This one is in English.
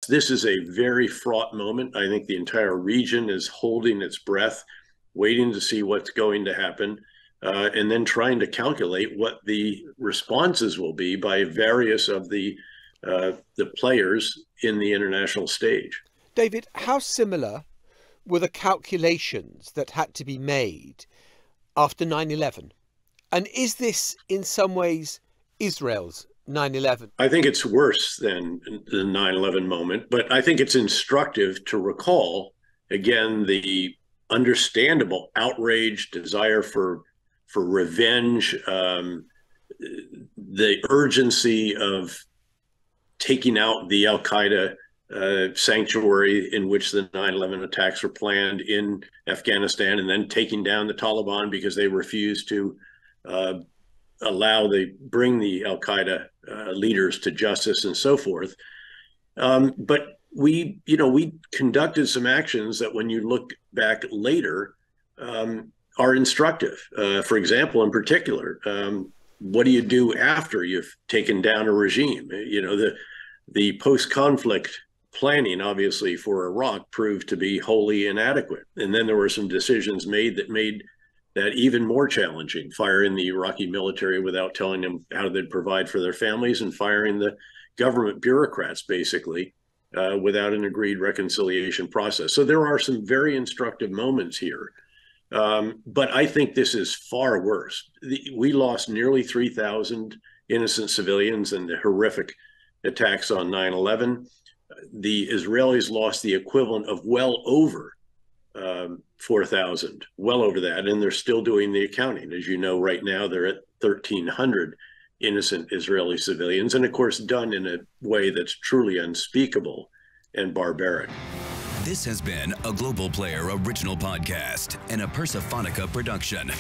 This is a very fraught moment. I think the entire region is holding its breath, waiting to see what's going to happen, and then trying to calculate what the responses will be by various of the players in the international stage. David, how similar were the calculations that had to be made after 9/11? And is this in some ways Israel's 9/11? I think it's worse than the 9/11 moment, but I think it's instructive to recall, again, the understandable outrage, desire for revenge, the urgency of taking out the Al-Qaeda sanctuary in which the 9/11 attacks were planned in Afghanistan, and then taking down the Taliban because they refused to bring the Al-Qaeda leaders to justice and so forth. But we conducted some actions that, when you look back later, are instructive. For example, in particular, what do you do after you've taken down a regime? The post-conflict planning, obviously, for Iraq proved to be wholly inadequate. And then there were some decisions made that even more challenging, firing the Iraqi military without telling them how they'd provide for their families, and firing the government bureaucrats, basically, without an agreed reconciliation process. So there are some very instructive moments here. But I think this is far worse. We lost nearly 3,000 innocent civilians in the horrific attacks on 9/11. The Israelis lost the equivalent of well over 4,000, well over that, and they're still doing the accounting. As you know, right now they're at 1,300 innocent Israeli civilians, and of course done in a way that's truly unspeakable and barbaric. This has been a Global Player original podcast and a Persephonica production.